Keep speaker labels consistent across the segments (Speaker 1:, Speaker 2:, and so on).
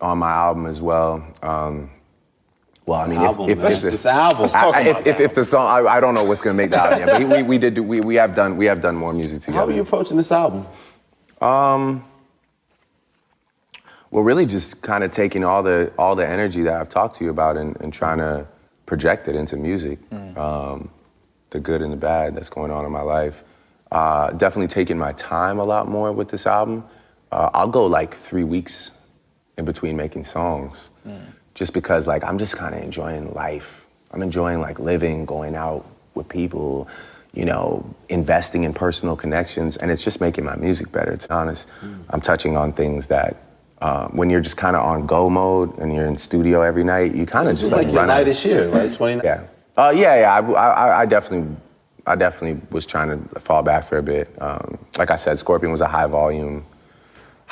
Speaker 1: on my album as well. Well, I mean, if
Speaker 2: this album,
Speaker 1: if the song, I don't know what's gonna make the album yet, but we have done more music together.
Speaker 2: How are you approaching this album?
Speaker 1: Well, really just kind of taking all the energy that I've talked to you about and trying to project it into music. The good and the bad that's going on in my life. Definitely taking my time a lot more with this album. I'll go like 3 weeks in between making songs, just because like I'm just kind of enjoying life. I'm enjoying like living, going out with people, you know, investing in personal connections, and it's just making my music better, to be honest. I'm touching on things that when you're just kind of on go mode and you're in studio every night, you kind of just like
Speaker 2: your night this year, right? 29.
Speaker 1: Yeah. I definitely was trying to fall back for a bit. Like I said, Scorpion was a high volume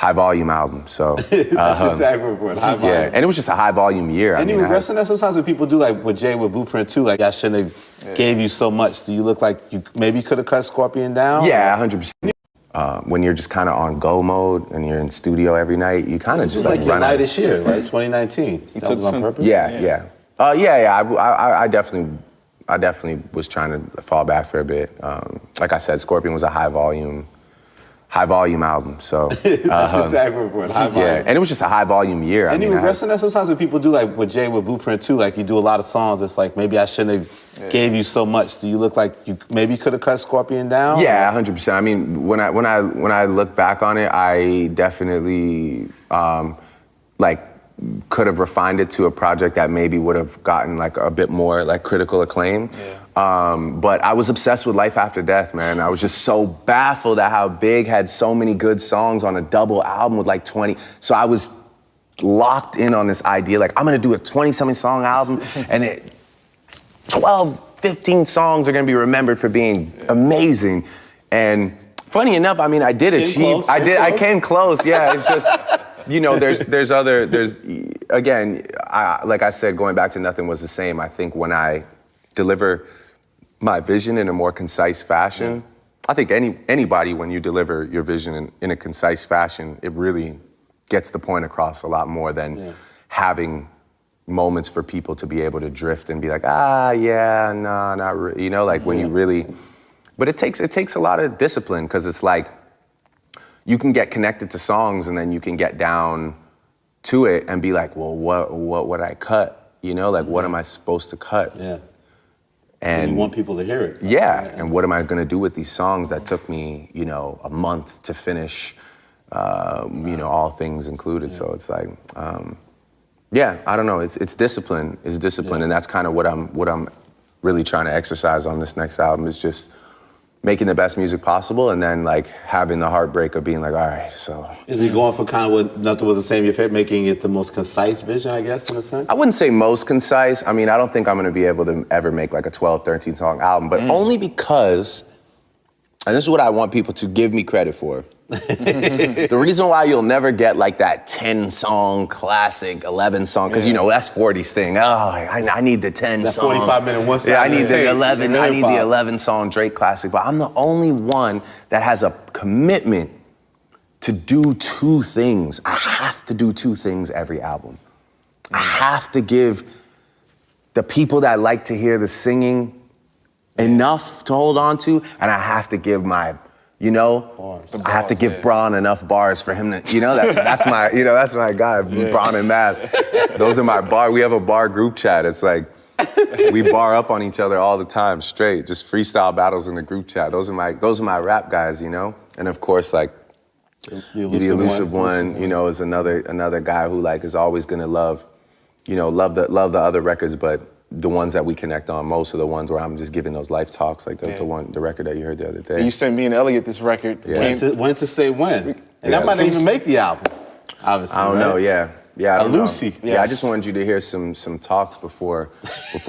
Speaker 1: album. So
Speaker 2: that's exactly what high volume.
Speaker 1: Yeah, and it was just a high volume year.
Speaker 2: And you regret that sometimes when people do like with Jay with Blueprint 2, like I shouldn't have gave you so much. Do you look like you maybe could have cut Scorpion down?
Speaker 1: Yeah, 100%. When you're just kind of on go mode and you're in studio every night, you kind of just like
Speaker 2: your night this year, right? 2019. That was on purpose.
Speaker 1: Yeah. I definitely was trying to fall back for a bit. Like I said, Scorpion was a high volume album. So
Speaker 2: that's exactly what high volume.
Speaker 1: Yeah, and it was just a high volume year.
Speaker 2: And you regret that sometimes when people do like with Jay with Blueprint 2, like you do a lot of songs. It's like maybe I shouldn't have gave you so much. Do you look like you maybe could have cut Scorpion down?
Speaker 1: Yeah, 100%. I mean, when I look back on it, I definitely like could have refined it to a project that maybe would have gotten like a bit more like critical acclaim. But I was obsessed with Life After Death, man. I was just so baffled at how Big had so many good songs on a double album with like 20. So I was locked in on this idea, like I'm gonna do a 20-something song album and 12, 15 songs are gonna be remembered for being amazing. And funny enough, I mean, I did achieve, I came close, yeah, it's just, you know, there's again, like I said, going back to Nothing Was the Same, I think when I deliver my vision in a more concise fashion, I think anybody, when you deliver your vision in a concise fashion, it really gets the point across a lot more than having moments for people to be able to drift and be like, yeah, nah, not really, you know, like when you really, but it takes a lot of discipline, because it's like, you can get connected to songs and then you can get down to it and be like, well, what would I cut? You know, like what am I supposed to cut?
Speaker 2: Yeah.
Speaker 1: And
Speaker 2: you want people to hear it.
Speaker 1: Yeah, and what am I gonna do with these songs that took me, you know, a month to finish, you know, all things included. So it's like, yeah, I don't know, it's discipline, and that's kind of what I'm really trying to exercise on this next album, is just making the best music possible, and then like having the heartbreak of being like, all right, so.
Speaker 2: Is he going for kind of what Nothing Was the Same, your favorite, making it the most concise vision, I guess, in a sense?
Speaker 1: I wouldn't say most concise. I mean, I don't think I'm gonna be able to ever make like a 12, 13 song album, but only because, and this is what I want people to give me credit for. The reason why you'll never get like that 10 song classic, 11 song, because you know, that's 40's thing. Oh, I need the 10
Speaker 2: that
Speaker 1: song.
Speaker 2: 45-minute one side.
Speaker 1: Yeah, I need the 11, I need the 11 song Drake classic, but I'm the only one that has a commitment to do two things. I have to do two things every album. I have to give the people that like to hear the singing enough to hold on to, and I have to give my, you know, I have to give Braun enough bars for him to, you know, that's my, you know, that's my guy, Braun and Mav. Those are my bar. We have a bar group chat. It's like, we bar up on each other all the time, straight, just freestyle battles in the group chat. Those are my rap guys, you know? And of course, like, the elusive one, you know, is another guy who like is always gonna love the other records, but the ones that we connect on most are the ones where I'm just giving those life talks, like the record that you heard the other day.
Speaker 3: You sent me and Elliot this record.
Speaker 2: When to say when. And that might not even make the album, obviously.
Speaker 1: I don't know, yeah. I don't know.
Speaker 2: Lucy.
Speaker 1: Yeah, I just wanted you to hear some talks before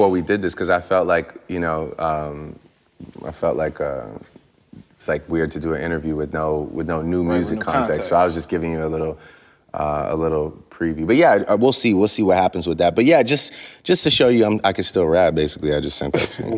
Speaker 1: we did this, because I felt like, you know, it's like weird to do an interview with no new music context. So I was just giving you a little preview. But yeah, we'll see what happens with that. But yeah, just to show you I can still rap, basically. I just sent that to you.